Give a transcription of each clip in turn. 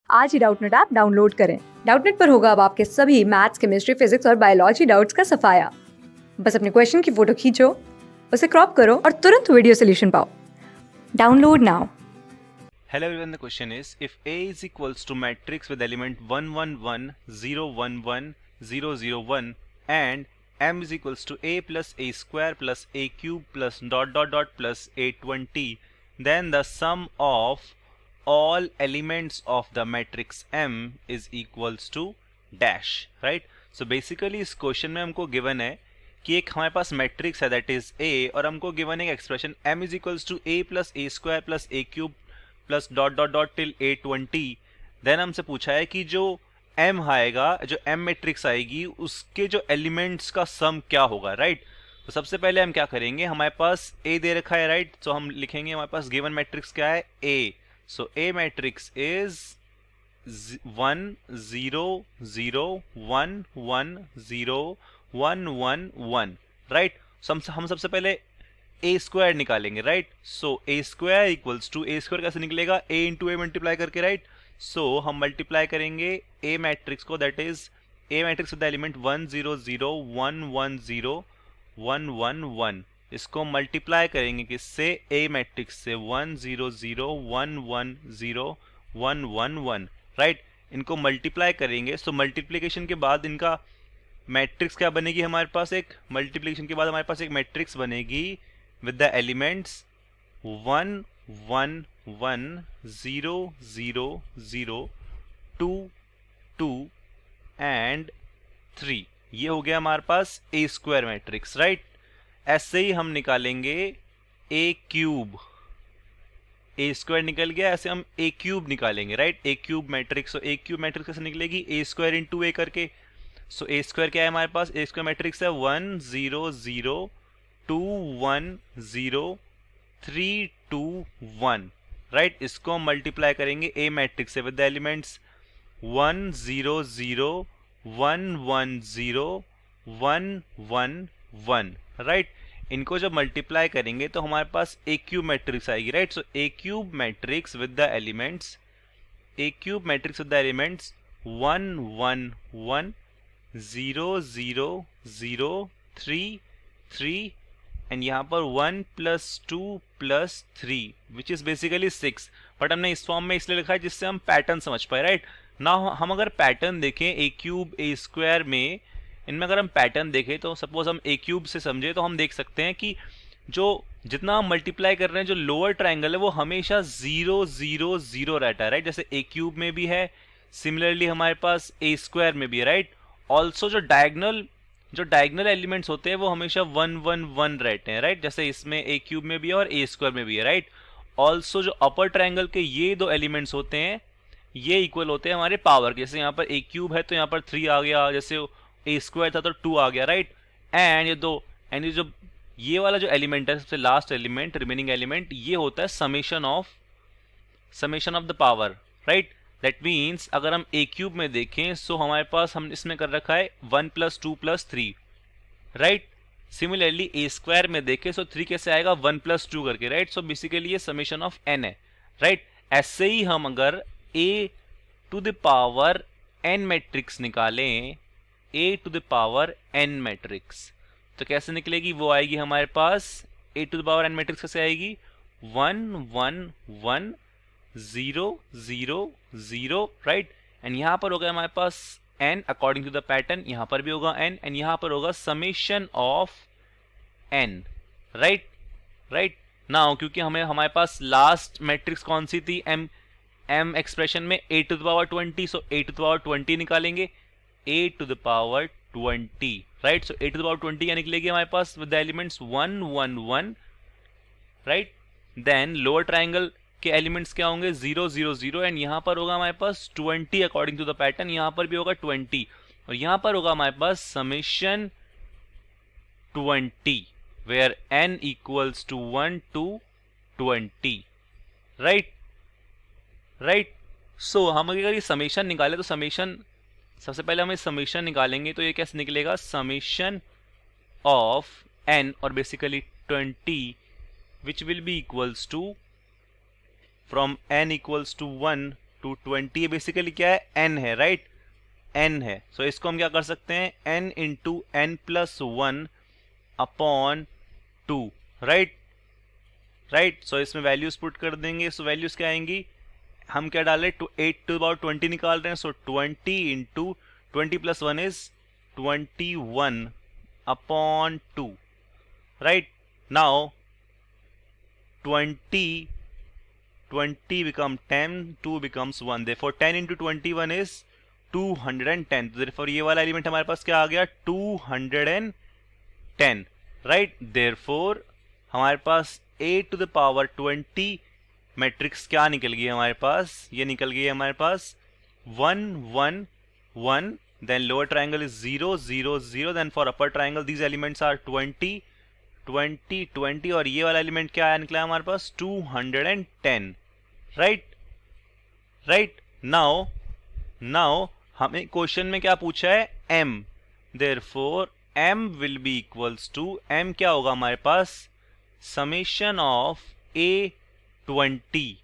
आज ही Doubtnut app download करें। Doubtnut पर होगा अब आपके सभी मैथ्स, केमिस्ट्री, फिजिक्स और बायोलॉजी डाउट्स का सफाया। बस अपने क्वेश्चन की फोटो खींचो, उसे क्रॉप करो और तुरंत वीडियो सोल्यूशन पाओ। Download now. Hello everyone, the question is, if A is equals to matrix with element 1 1 1 0 1 1 0 0 1 and M is equals to A plus A square plus A cube plus dot dot dot plus A20, then the sum of all elements of the matrix M is equals to dash, right? So basically इस question में हमको given है कि एक हमारे पास matrix है that is A और हमको गिवन है expression M is equals to A plus A square plus A cube plus dot dot dot till A20। Then हमसे पूछा है कि जो M आएगा, जो M मैट्रिक्स आएगी, उसके जो एलिमेंट्स का सम क्या होगा, राइट? तो सबसे पहले हम क्या करेंगे, हमारे पास A दे रखा है, राइट? तो हम लिखेंगे हमारे पास गिवन मैट्रिक्स क्या है, A। So A matrix is 1 0 0 1 1 0 1 1 1, right? हम सबसे पहले ए स्क्वायर निकालेंगे, right? So A square equals to, A square कैसे निकलेगा, ए इंटू ए मल्टीप्लाई करके, राइट? सो हम मल्टीप्लाई करेंगे ए मैट्रिक्स को, that is A matrix with the element 1 0 0 1 1 0 1 1 1। इसको मल्टीप्लाई करेंगे किससे, ए मैट्रिक्स से 1 0 0 1 1 0 1 1 1, राइट? इनको मल्टीप्लाई करेंगे। सो मल्टीप्लीकेशन के बाद इनका मैट्रिक्स क्या बनेगी, हमारे पास एक मल्टीप्लीकेशन के बाद हमारे पास एक मैट्रिक्स बनेगी with the elements 1 1 1 0 0 0 2 2 and 3। ये हो गया हमारे पास ए स्क्वायर मैट्रिक्स, राइट? ऐसे ही हम निकालेंगे ए क्यूब। ए स्क्वायर निकल गया, ऐसे हम ए क्यूब निकालेंगे, राइट? ए क्यूब मैट्रिक्स। सो ए क्यूब मैट्रिक्स कैसे निकलेगी, ए स्क्वायर इंटू ए करके। सो ए स्क्वायर क्या है हमारे पास, ए स्क्वायर मैट्रिक्स है 1 0 0 2 1 0 3 2 1, राइट? इसको हम मल्टीप्लाई करेंगे ए मैट्रिक्स से विद द एलिमेंट्स 1 0 0 1 1 0 1 1 1, राइट? इनको जब मल्टीप्लाई करेंगे तो हमारे पास ए क्यूब मैट्रिक्स आएगी, right? So A cube matrix with the elements, A cube matrix with the elements 1 1 1 0 0 0 3 3 and यहाँ पर 1 plus 2 plus 3 which is basically 6, but हमने इस फॉर्म में इसलिए लिखा है जिससे हम पैटर्न समझ पाए, राइट? ना हम अगर पैटर्न देखें ए क्यूब ए स्क्वायर में, इनमें अगर हम पैटर्न देखें तो सपोज हम ए क्यूब से समझे तो हम देख सकते हैं कि जो जितना हम मल्टीप्लाई कर रहे हैं, जो लोअर ट्राइंगल है वो हमेशा 0 0 0 रहता है, राइट? जैसे ए क्यूब में भी है, सिमिलरली हमारे पास ए स्क्वायर में भी है, राइट? ऑल्सो जो डायगनल एलिमेंट्स होते हैं वो हमेशा 1 1 1 रहते हैं, राइट? जैसे इसमें ए क्यूब में भी है और ए स्क्वायर में भी है, राइट? ऑल्सो जो अपर ट्रायंगल के ये दो एलिमेंट्स होते हैं ये इक्वल होते हैं हमारे पावर के। जैसे यहाँ पर ए क्यूब है तो यहाँ पर 3 आ गया, जैसे ए स्क्वायर था तो 2 आ गया, राइट? एंड ये जो ये वाला जो एलिमेंट है, सबसे लास्ट एलिमेंट, रिमेनिंग एलिमेंट, ये होता है summation of the power, right? That means अगर हम ए क्यूब में देखें सो हमारे पास हम इसमें कर रखा है 1 प्लस 2 प्लस 3, राइट? सिमिलरली ए स्क्वायर में देखें सो 3 कैसे आएगा, 1 प्लस 2 करके, राइट? सो बेसिकली ये समेशन ऑफ एन है, राइट? ऐसे ही हम अगर A to the power n matrix निकालें, A to the power n matrix, तो कैसे निकलेगी, वो आएगी हमारे पास A to the power n matrix कैसे आएगी, 1 1 1 0 0 0, राइट? एंड यहाँ पर होगा हमारे पास n according to the pattern, यहाँ पर भी होगा n, एंड यहाँ पर होगा summation of n, right? Now क्योंकि हमारे पास लास्ट मैट्रिक्स कौन सी थी, m एक्सप्रेशन में a to the power 20, so a to the power 20 निकालेंगे, a to the power 20, right? So a to the power 20 क्या निकलेगी हमारे पास with the elements 1 1 1, right? Then lower triangle के एलिमेंट्स क्या होंगे, 0 0 0, एंड यहाँ पर होगा हमारे पास 20 अकॉर्डिंग टू द पैटर्न, यहाँ पर भी होगा 20, और यहाँ पर होगा हमारे पास summation 20 where n equals to 1 to 20, right? So हम अगर ये समेशन निकाले तो समेशन, सबसे पहले हम समेशन निकालेंगे तो ये कैसे निकलेगा, समेशन ऑफ n और basically 20 which will be equals to from n equals to 1 20 ये बेसिकली क्या है, n है, राइट, n है। सो इसको हम क्या कर सकते हैं, n into n plus 1 upon 2, right, right. So इसमें वैल्यूज पुट कर देंगे। सो वैल्यूज क्या आएंगी, हम क्या डाल रहे हैं, 8 टू पावर 20 निकाल रहे हैं। सो 20 into 20 plus 1 is 21 upon 2, right. Now 20 become 10, 2 becomes 1, therefore 10 into 21 is 210, therefore ये वाला एलिमेंट हमारे पास क्या आ गया, 210, राइट। therefore हमारे पास a to the power 20 matrix क्या निकल गई हमारे पास, ये निकल गई है हमारे पास 1 1 1, then lower triangle is 0 0 0, then for upper triangle these elements are 20 20 20, और ये वाला एलिमेंट क्या आया, निकला हमारे पास 210, राइट, राइट। नाउ हमें क्वेश्चन में क्या पूछा है, m, therefore m will be equals to, m क्या होगा हमारे पास, summation of a 20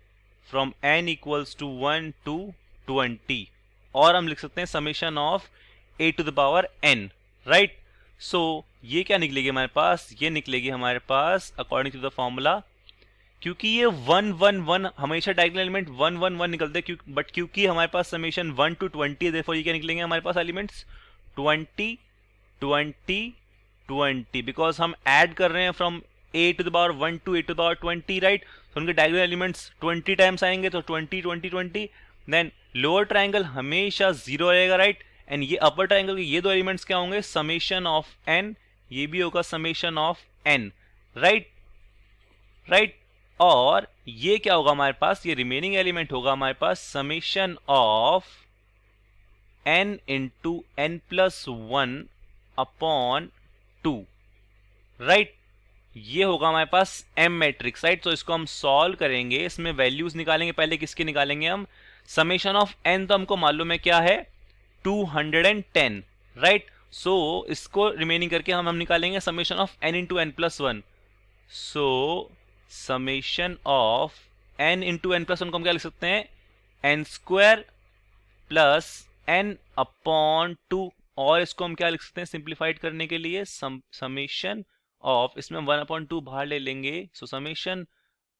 from n equals to 1 to 20, और हम लिख सकते हैं summation of a to the power n, right. So ये क्या निकलेगी हमारे पास, ये निकलेगी हमारे पास अकॉर्डिंग टू द फॉर्मूला, क्योंकि ये 1 1 1 हमेशा डायगोनल एलिमेंट 1 1 1 निकलते हैं, बट क्योंकि हमारे पास समेशन 1 to 20 है, देयरफॉर ये क्या निकलेंगे हमारे पास एलिमेंट्स 20 20 20, बिकॉज हम ऐड कर रहे हैं from a to the power 1 to a to the power 20, right. तो उनके डायगोनल एलिमेंट्स 20 टाइम्स आएंगे, तो 20 20 20, देन लोअर ट्राइंगल हमेशा 0 रहेगा, राइट। एंड ये अपर ट्राइंगल के ये दो एलिमेंट्स क्या होंगे, समेशन ऑफ n, ये भी होगा summation of n, right, right. और ये क्या होगा हमारे पास, ये रिमेनिंग एलिमेंट होगा हमारे पास summation of n into n plus 1 upon 2, right. ये होगा हमारे पास m मैट्रिक्स, राइट। तो इसको हम सॉल्व करेंगे, इसमें वैल्यूज निकालेंगे, पहले किसके निकालेंगे हम, समेशन ऑफ n तो हमको मालूम है क्या है 210, राइट। सो इसको रिमेनिंग करके हम निकालेंगे summation of n into n plus 1। So summation of n into n plus 1 को हम क्या लिख सकते हैं, n square plus n upon 2, और इसको हम क्या लिख सकते हैं सिंप्लीफाइड करने के लिए, समेशन ऑफ, इसमें 1 अपॉन 2 बाहर ले लेंगे, so summation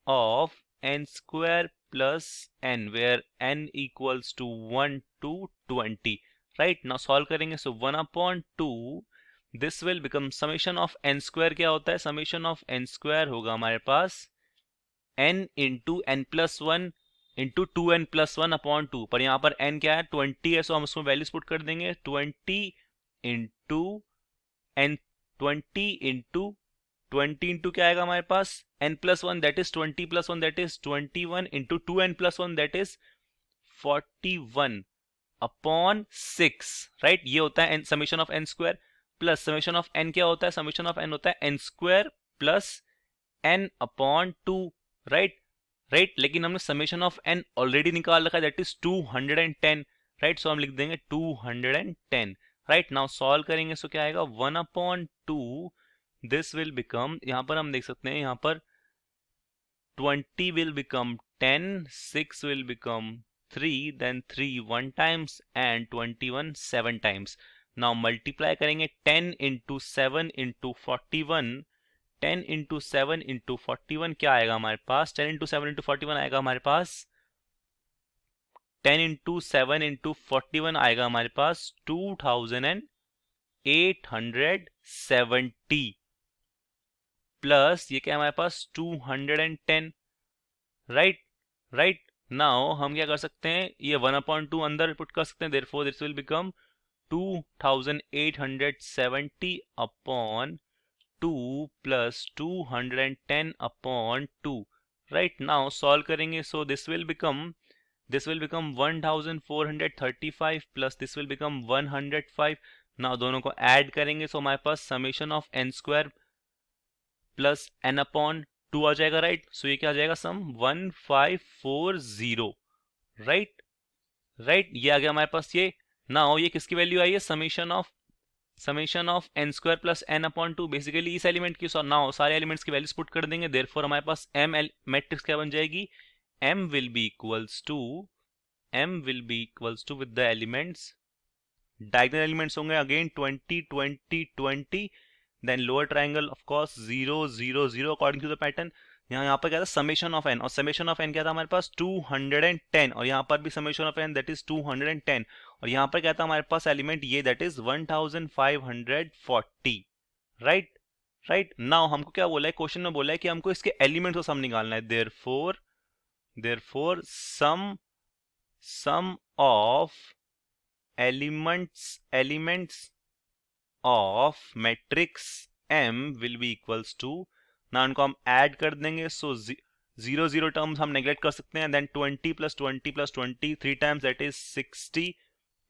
of n square plus n, where n equals to 1 to 20, right. Now solve करेंगे, so 1 upon 2, this will become summation of n square, क्या होता है, समेशन ऑफ n स्क्वायर होगा हमारे पास n into n plus 1 into 2n plus 1 upon 2, पर यहाँ पर n क्या है 20 है, सो हम उसमें वैल्यूज पुट कर देंगे, 20 इंटू n, 20 इंटू 20 इंटू क्या आएगा हमारे पास n plus 1 that is 20 plus 1 that is 21 into 2n plus 1 that is 41 upon 6, right. ये होता है summation of n square, plus summation of n क्या होता है, समेशन ऑफ n होता है n square plus n upon 2, right, right. लेकिन हमने समेशन ऑफ n ऑलरेडी निकाल रखा है, दैट इज 210, राइट। सो हम लिख देंगे 210, राइट। नाउ सॉल्व करेंगे, सो क्या आएगा 1 अपॉन 2, दिस विल बिकम, यहां पर हम देख सकते हैं, यहां पर 20 will become 10, 6 will become 3, then 3 1 times and 21 7 times. Now multiply करेंगे 10 into 7 into 41, 10 into 7 into 41 क्या आएगा हमारे पास, 10 into 7 into 41 आएगा हमारे पास, 10 into 7 into 41 आएगा हमारे पास 2870, प्लस ये क्या हमारे पास 210, राइट, राइट। नाउ हम क्या कर सकते हैं, ये 1 अपॉन 2 अंदर पुट कर सकते हैं, therefore this will become 2870 upon 2 plus 210 upon 2, right. Now solve करेंगे, so this will become 1435 plus this will become 105। Now दोनों को ऐड करेंगे, सो हमारे पास summation of n square plus n upon 2 आ जाएगा, राइट। सो ये क्या आ जाएगा सम 1540, राइट, राइट। ये आ गया हमारे पास ये। नाउ ये किसकी वैल्यू आई है, summation of n square plus n upon 2, basically इस एलिमेंट की। नाउ सारे एलिमेंट्स की वैल्यूज पुट कर देंगे, देयरफॉर हमारे पास m मैट्रिक्स क्या बन जाएगी, m will be equals to m will be equals to with the elements, diagonal elements होंगे again 20 20 20, then lower triangle of course 0 0 0 according to the pattern. यहाँ पर क्या था समेशन ऑफ एन, और समेशन ऑफ एन क्या था हमारे पास 210, और यहाँ पर भी summation of n that is 210, और यहाँ पर क्या था हमारे पास एलिमेंट ये that is 1540, right. Right now हमको क्या बोला है, क्वेश्चन में बोला है कि हमको इसके एलिमेंट्स को सम निकालना है। Therefore sum of elements of matrix M will be equals to, ना उनको हम ऐड कर देंगे, सो 0 0 टर्म्स हम नेग्लेक्ट कर सकते हैं, then 20 + 20 + 20 3 times that is 60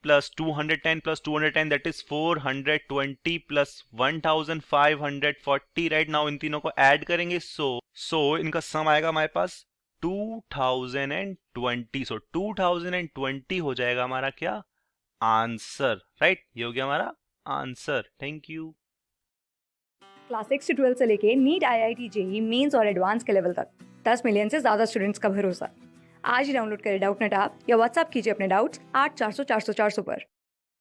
plus 210 + 210 that is 420 plus 1540, right. Now इन तीनों को ऐड करेंगे, सो इनका सम आएगा हमारे पास 2020, सो 2020 हो जाएगा हमारा क्या आंसर, राइट। ये हो गया हमारा आंसर। Thank you. क्लास 6 से 12 से लेके नीट, IIT, JEE मेंस और एडवांस के लेवल तक 10 मिलियन से ज़्यादा स्टूडेंट्स का भरोसा। आज ही डाउनलोड करें डाउटनेट ऐप या व्हाट्सएप कीजिए अपने डाउट्स 8400 400 400 पर।